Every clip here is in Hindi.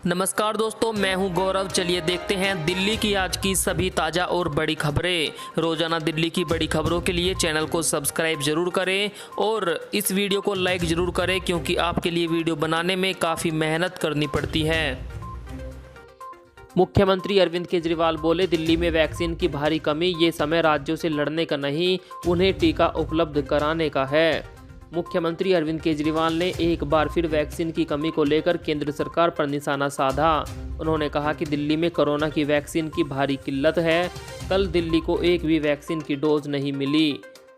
नमस्कार दोस्तों, मैं हूं गौरव। चलिए देखते हैं दिल्ली की आज की सभी ताज़ा और बड़ी खबरें। रोजाना दिल्ली की बड़ी खबरों के लिए चैनल को सब्सक्राइब जरूर करें और इस वीडियो को लाइक जरूर करें, क्योंकि आपके लिए वीडियो बनाने में काफ़ी मेहनत करनी पड़ती है। मुख्यमंत्री अरविंद केजरीवाल बोले, दिल्ली में वैक्सीन की भारी कमी, ये समय राज्यों से लड़ने का नहीं, उन्हें टीका उपलब्ध कराने का है। मुख्यमंत्री अरविंद केजरीवाल ने एक बार फिर वैक्सीन की कमी को लेकर केंद्र सरकार पर निशाना साधा। उन्होंने कहा कि दिल्ली में कोरोना की वैक्सीन की भारी किल्लत है। कल दिल्ली को एक भी वैक्सीन की डोज नहीं मिली।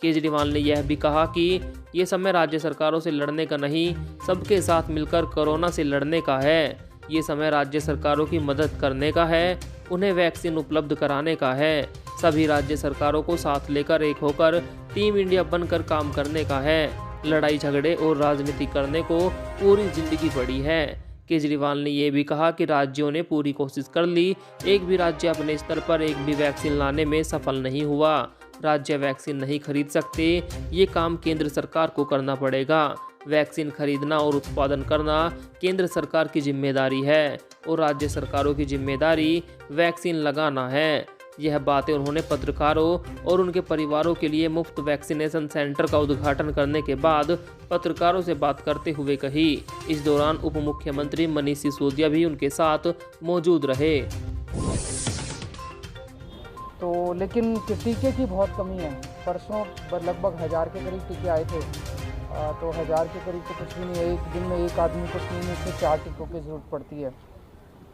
केजरीवाल ने यह भी कहा कि ये समय राज्य सरकारों से लड़ने का नहीं, सबके साथ मिलकर कोरोना से लड़ने का है। ये समय राज्य सरकारों की मदद करने का है, उन्हें वैक्सीन उपलब्ध कराने का है। सभी राज्य सरकारों को साथ लेकर एक होकर टीम इंडिया बनकर काम करने का है। लड़ाई झगड़े और राजनीति करने को पूरी जिंदगी पड़ी है। केजरीवाल ने यह भी कहा कि राज्यों ने पूरी कोशिश कर ली, एक भी राज्य अपने स्तर पर एक भी वैक्सीन लाने में सफल नहीं हुआ। राज्य वैक्सीन नहीं खरीद सकते, ये काम केंद्र सरकार को करना पड़ेगा। वैक्सीन खरीदना और उत्पादन करना केंद्र सरकार की जिम्मेदारी है और राज्य सरकारों की जिम्मेदारी वैक्सीन लगाना है। यह बातें उन्होंने पत्रकारों और उनके परिवारों के लिए मुफ्त वैक्सीनेशन सेंटर का उद्घाटन करने के बाद पत्रकारों से बात करते हुए कही। इस दौरान उप मुख्यमंत्री मनीष सिसोदिया भी उनके साथ मौजूद रहे। तो लेकिन टीके की बहुत कमी है। परसों लगभग 1000 के करीब टीके आए थे, तो 1000 के करीब तो कुछ भी नहीं है। एक दिन में एक आदमी को 3 से 4 टीकों की ज़रूरत पड़ती है।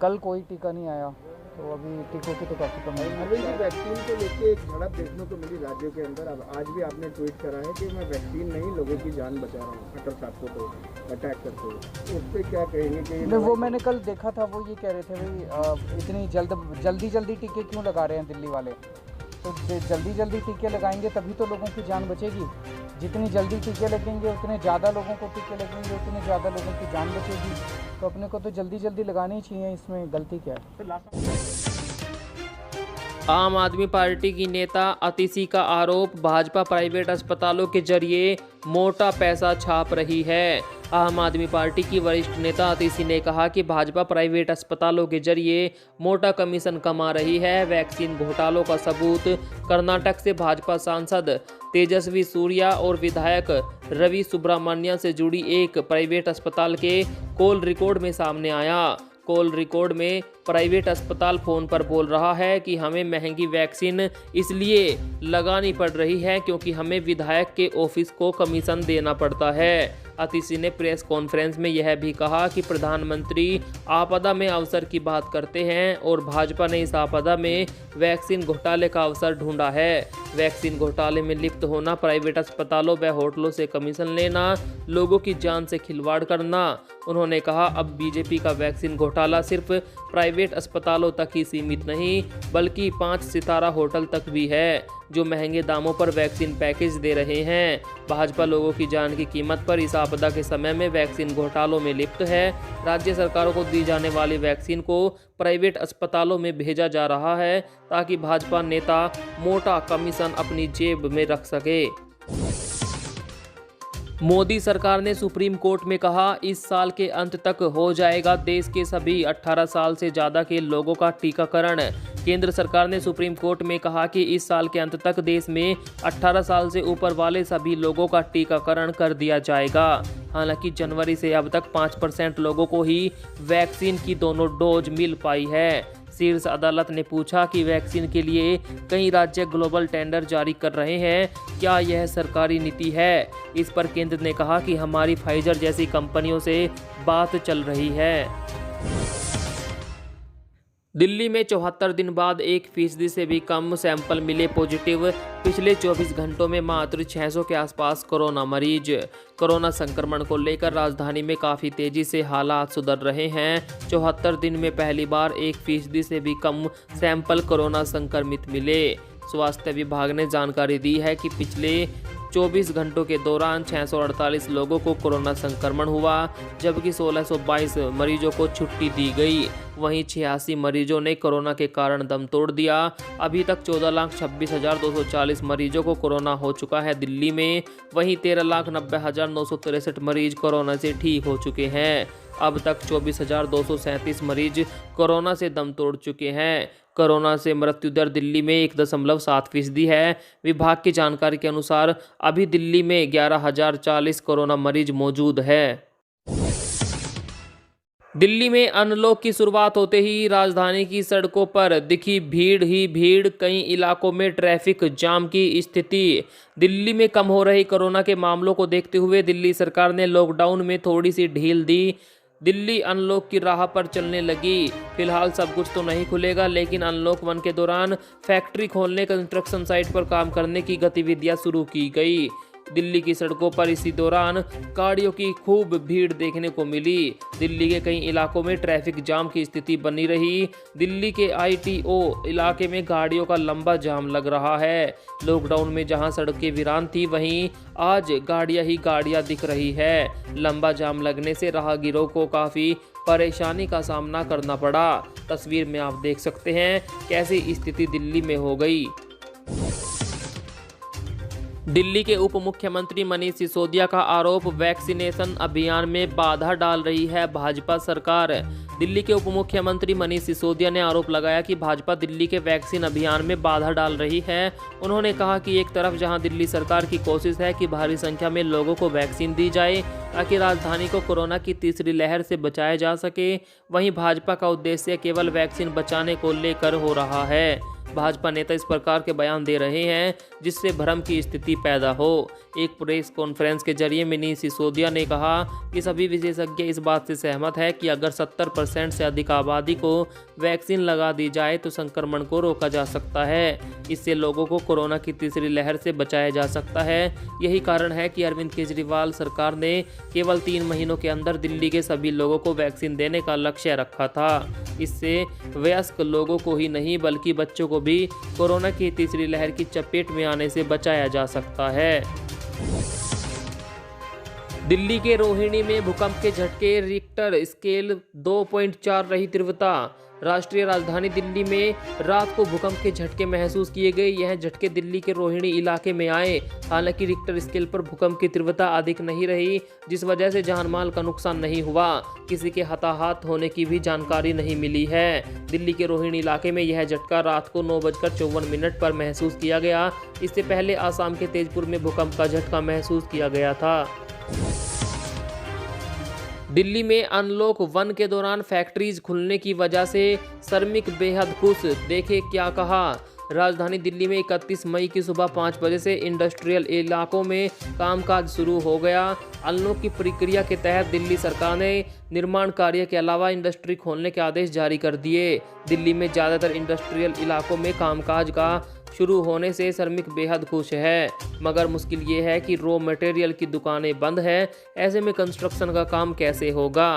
कल कोई टीका नहीं आया, तो अभी टीकों की तो काफ़ी कमी है। अभी वैक्सीन को लेकर एक झड़प देखने को मिली राज्यों के अंदर। अब आज भी आपने ट्वीट करा है कि मैं वैक्सीन नहीं, लोगों की जान बचा रहा हूँ खट्टर साहब को तो अटैक करते हुए। तो उस पर क्या कहेंगे कि वो मैंने कल देखा था, वो ये कह रहे थे भाई इतनी जल्दी टीके क्यों लगा रहे हैं दिल्ली वाले। तो जल्दी टीके लगाएंगे तभी तो लोगों की जान बचेगी। जितनी जल्दी टीके लगेंगे उतने ज़्यादा लोगों को टीके लगेंगे, उतने ज़्यादा लोगों की जान बचेगी। तो अपने को तो जल्दी लगानी ही चाहिए, इसमें गलती क्या है। आम आदमी पार्टी की नेता अतिशी का आरोप, भाजपा प्राइवेट अस्पतालों के जरिए मोटा पैसा छाप रही है। आम आदमी पार्टी की वरिष्ठ नेता अतिशी ने कहा कि भाजपा प्राइवेट अस्पतालों के जरिए मोटा कमीशन कमा रही है। वैक्सीन घोटालों का सबूत कर्नाटक से भाजपा सांसद तेजस्वी सूर्या और विधायक रवि सुब्रमण्यम से जुड़ी एक प्राइवेट अस्पताल के कॉल रिकॉर्ड में सामने आया। कॉल रिकॉर्ड में प्राइवेट अस्पताल फ़ोन पर बोल रहा है कि हमें महंगी वैक्सीन इसलिए लगानी पड़ रही है क्योंकि हमें विधायक के ऑफिस को कमीशन देना पड़ता है। अतिशी ने प्रेस कॉन्फ्रेंस में यह भी कहा कि प्रधानमंत्री आपदा में अवसर की बात करते हैं और भाजपा ने इस आपदा में वैक्सीन घोटाले का अवसर ढूंढा है। वैक्सीन घोटाले में लिप्त होना, प्राइवेट अस्पतालों व होटलों से कमीशन लेना, लोगों की जान से खिलवाड़ करना। उन्होंने कहा, अब बीजेपी का वैक्सीन घोटाला सिर्फ प्राइवेट अस्पतालों तक ही सीमित नहीं, बल्कि 5 सितारा होटल तक भी है, जो महंगे दामों पर वैक्सीन पैकेज दे रहे हैं। भाजपा लोगों की जान की कीमत पर इस आपदा के समय में वैक्सीन घोटालों में लिप्त है। राज्य सरकारों को दी जाने वाली वैक्सीन को प्राइवेट अस्पतालों में भेजा जा रहा है ताकि भाजपा नेता मोटा कमीशन अपनी जेब में रख सके। मोदी सरकार ने सुप्रीम कोर्ट में कहा, इस साल के अंत तक हो जाएगा देश के सभी 18 साल से ज़्यादा के लोगों का टीकाकरण। केंद्र सरकार ने सुप्रीम कोर्ट में कहा कि इस साल के अंत तक देश में 18 साल से ऊपर वाले सभी लोगों का टीकाकरण कर दिया जाएगा। हालांकि जनवरी से अब तक 5% लोगों को ही वैक्सीन की दोनों डोज मिल पाई है। शीर्ष अदालत ने पूछा कि वैक्सीन के लिए कई राज्य ग्लोबल टेंडर जारी कर रहे हैं, क्या यह सरकारी नीति है? इस पर केंद्र ने कहा कि हमारी फाइजर जैसी कंपनियों से बात चल रही है। दिल्ली में 74 दिन बाद 1% से भी कम सैंपल मिले पॉजिटिव। पिछले 24 घंटों में मात्र 600 के आसपास कोरोना मरीज। कोरोना संक्रमण को लेकर राजधानी में काफ़ी तेजी से हालात सुधर रहे हैं। 74 दिन में पहली बार 1% से भी कम सैंपल कोरोना संक्रमित मिले। स्वास्थ्य विभाग ने जानकारी दी है कि पिछले 24 घंटों के दौरान 648 लोगों को कोरोना संक्रमण हुआ, जबकि 1622 मरीजों को छुट्टी दी गई। वहीं 86 मरीजों ने कोरोना के कारण दम तोड़ दिया। अभी तक 14,26,240 मरीजों को कोरोना हो चुका है दिल्ली में। वहीं 13,90,963 मरीज कोरोना से ठीक हो चुके हैं। अब तक 24,237 मरीज कोरोना से दम तोड़ चुके हैं। कोरोना से मृत्यु दर दिल्ली में 1.7% है। विभाग की जानकारी के अनुसार अभी दिल्ली में 11,040 कोरोना मरीज मौजूद है। दिल्ली में अनलॉक की शुरुआत होते ही राजधानी की सड़कों पर दिखी भीड़ ही भीड़। कई इलाकों में ट्रैफिक जाम की स्थिति। दिल्ली में कम हो रही कोरोना के मामलों को देखते हुए दिल्ली सरकार ने लॉकडाउन में थोड़ी सी ढील दी। दिल्ली अनलॉक की राह पर चलने लगी। फिलहाल सब कुछ तो नहीं खुलेगा, लेकिन अनलॉक 1 के दौरान फैक्ट्री खोलने, कंस्ट्रक्शन साइट पर काम करने की गतिविधियां शुरू की गई। दिल्ली की सड़कों पर इसी दौरान गाड़ियों की खूब भीड़ देखने को मिली। दिल्ली के कई इलाकों में ट्रैफिक जाम की स्थिति बनी रही। दिल्ली के ITO इलाके में गाड़ियों का लंबा जाम लग रहा है। लॉकडाउन में जहां सड़कें वीरान थी, वहीं आज गाड़ियां ही गाड़ियां दिख रही है। लंबा जाम लगने से राहगीरों को काफ़ी परेशानी का सामना करना पड़ा। तस्वीर में आप देख सकते हैं कैसी स्थिति दिल्ली में हो गई। दिल्ली के उप मुख्यमंत्री मनीष सिसोदिया का आरोप, वैक्सीनेशन अभियान में बाधा डाल रही है भाजपा सरकार। दिल्ली के उप मुख्यमंत्री मनीष सिसोदिया ने आरोप लगाया कि भाजपा दिल्ली के वैक्सीन अभियान में बाधा डाल रही है। उन्होंने कहा कि एक तरफ जहां दिल्ली सरकार की कोशिश है कि भारी संख्या में लोगों को वैक्सीन दी जाए ताकि राजधानी को कोरोना की तीसरी लहर से बचाया जा सके, वहीं भाजपा का उद्देश्य केवल वैक्सीन बचाने को लेकर हो रहा है। भाजपा नेता इस प्रकार के बयान दे रहे हैं जिससे भ्रम की स्थिति पैदा हो। एक प्रेस कॉन्फ्रेंस के जरिए मनीष सिसोदिया ने कहा कि सभी विशेषज्ञ इस बात से सहमत है कि अगर 70% से अधिक आबादी को वैक्सीन लगा दी जाए तो संक्रमण को रोका जा सकता है। इससे लोगों को कोरोना की तीसरी लहर से बचाया जा सकता है। यही कारण है कि अरविंद केजरीवाल सरकार ने केवल 3 महीनों के अंदर दिल्ली के सभी लोगों को वैक्सीन देने का लक्ष्य रखा था। इससे वयस्क लोगों को ही नहीं बल्कि बच्चों को भी कोरोना की तीसरी लहर की चपेट में आने से बचाया जा सकता है। दिल्ली के रोहिणी में भूकंप के झटके, रिक्टर स्केल 2.4 रही तीव्रता। राष्ट्रीय राजधानी दिल्ली में रात को भूकंप के झटके महसूस किए गए। यह झटके दिल्ली के रोहिणी इलाके में आए। हालांकि रिक्टर स्केल पर भूकंप की तीव्रता अधिक नहीं रही, जिस वजह से जानमाल का नुकसान नहीं हुआ। किसी के हताहत होने की भी जानकारी नहीं मिली है। दिल्ली के रोहिणी इलाके में यह झटका रात को 9:54 पर महसूस किया गया। इससे पहले आसाम के तेजपुर में भूकंप का झटका महसूस किया गया था। दिल्ली में अनलॉक 1 के दौरान फैक्ट्रीज खुलने की वजह से श्रमिक बेहद खुश। देखे क्या कहा। राजधानी दिल्ली में 31 मई की सुबह 5 बजे से इंडस्ट्रियल इलाकों में कामकाज शुरू हो गया। अनलॉक की प्रक्रिया के तहत दिल्ली सरकार ने निर्माण कार्य के अलावा इंडस्ट्री खोलने के आदेश जारी कर दिए। दिल्ली में ज़्यादातर इंडस्ट्रियल इलाकों में कामकाज का शुरू होने से श्रमिक बेहद खुश है, मगर मुश्किल ये है कि रॉ मटेरियल की दुकानें बंद हैं। ऐसे में कंस्ट्रक्शन का काम कैसे होगा।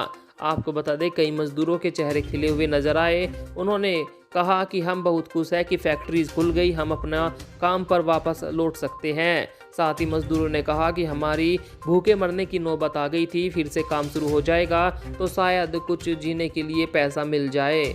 आपको बता दें, कई मजदूरों के चेहरे खिले हुए नजर आए। उन्होंने कहा कि हम बहुत खुश हैं कि फैक्ट्रीज खुल गई, हम अपना काम पर वापस लौट सकते हैं। साथ ही मजदूरों ने कहा कि हमारी भूखे मरने की नौबत आ गई थी, फिर से काम शुरू हो जाएगा तो शायद कुछ जीने के लिए पैसा मिल जाए।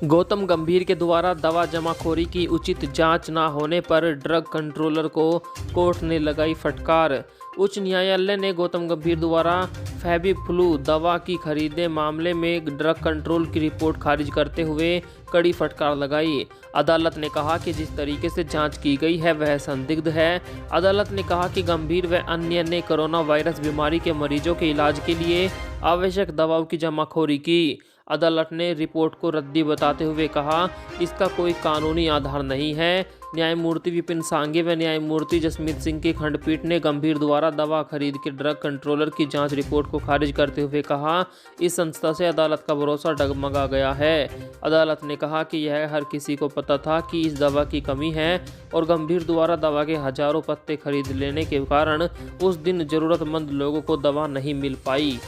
गौतम गंभीर के द्वारा दवा जमाखोरी की उचित जांच न होने पर ड्रग कंट्रोलर को कोर्ट ने लगाई फटकार। उच्च न्यायालय ने गौतम गंभीर द्वारा फेविफ्लू दवा की खरीदे मामले में ड्रग कंट्रोल की रिपोर्ट खारिज करते हुए कड़ी फटकार लगाई। अदालत ने कहा कि जिस तरीके से जांच की गई है वह संदिग्ध है। अदालत ने कहा कि गंभीर व अन्य ने कोरोना वायरस बीमारी के मरीजों के इलाज के लिए आवश्यक दवाओं की जमाखोरी की। अदालत ने रिपोर्ट को रद्दी बताते हुए कहा इसका कोई कानूनी आधार नहीं है। न्यायमूर्ति विपिन सांघे व न्यायमूर्ति जसमीत सिंह की खंडपीठ ने गंभीर द्वारा दवा खरीद के ड्रग कंट्रोलर की जांच रिपोर्ट को खारिज करते हुए कहा इस संस्था से अदालत का भरोसा डगमगा गया है। अदालत ने कहा कि यह हर किसी को पता था कि इस दवा की कमी है और गंभीर द्वारा दवा के हजारों पत्ते खरीद लेने के कारण उस दिन जरूरतमंद लोगों को दवा नहीं मिल पाई।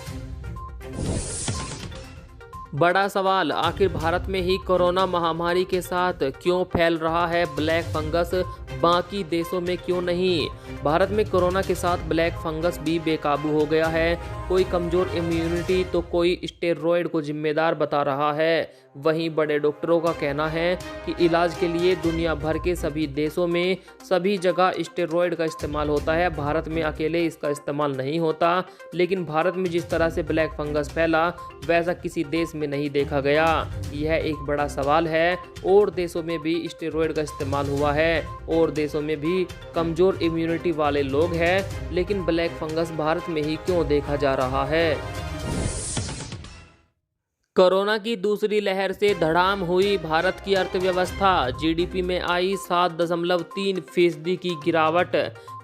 बड़ा सवाल, आखिर भारत में ही कोरोना महामारी के साथ क्यों फैल रहा है ब्लैक फंगस। बाकी देशों में क्यों नहीं? भारत में कोरोना के साथ ब्लैक फंगस भी बेकाबू हो गया है। कोई कमजोर इम्यूनिटी तो कोई स्टेरॉयड को जिम्मेदार बता रहा है। वहीं बड़े डॉक्टरों का कहना है कि इलाज के लिए दुनिया भर के सभी देशों में सभी जगह स्टेरॉयड का इस्तेमाल होता है। भारत में अकेले इसका इस्तेमाल नहीं होता, लेकिन भारत में जिस तरह से ब्लैक फंगस फैला वैसा किसी देश में नहीं देखा गया। यह एक बड़ा सवाल है। और देशों में भी स्टेरॉयड का इस्तेमाल हुआ है और देशों में भी कमजोर इम्यूनिटी वाले लोग हैं, लेकिन ब्लैक फंगस भारत में ही क्यों देखा जा रहा है? कोरोना की दूसरी लहर से धड़ाम हुई भारत की अर्थव्यवस्था। जीडीपी में आई 7.3% की गिरावट।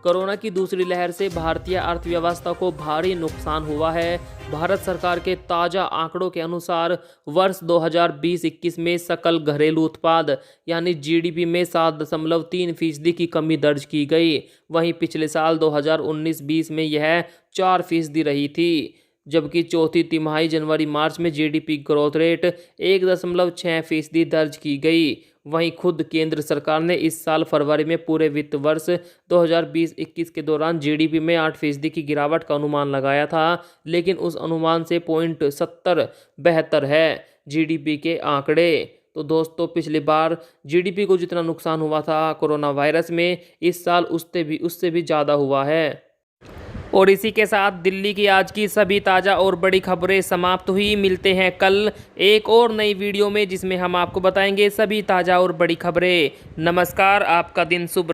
कोरोना की दूसरी लहर से भारतीय अर्थव्यवस्था को भारी नुकसान हुआ है। भारत सरकार के ताज़ा आंकड़ों के अनुसार वर्ष 2020-21 में सकल घरेलू उत्पाद यानी जीडीपी में 7.3% की कमी दर्ज की गई। वहीं पिछले साल 2019-20 में यह 4% रही थी, जबकि चौथी तिमाही जनवरी मार्च में जीडीपी ग्रोथ रेट 1.6% दर्ज की गई। वहीं खुद केंद्र सरकार ने इस साल फरवरी में पूरे वित्त वर्ष 2020-21 के दौरान जीडीपी में 8% की गिरावट का अनुमान लगाया था, लेकिन उस अनुमान से 0.70 बेहतर है जीडीपी के आंकड़े। तो दोस्तों, पिछली बार जीडीपी को जितना नुकसान हुआ था कोरोना वायरस में, इस साल उससे भी ज़्यादा हुआ है। और इसी के साथ दिल्ली की आज की सभी ताज़ा और बड़ी खबरें समाप्त हुई। मिलते हैं कल एक और नई वीडियो में, जिसमें हम आपको बताएंगे सभी ताज़ा और बड़ी खबरें। नमस्कार, आपका दिन शुभ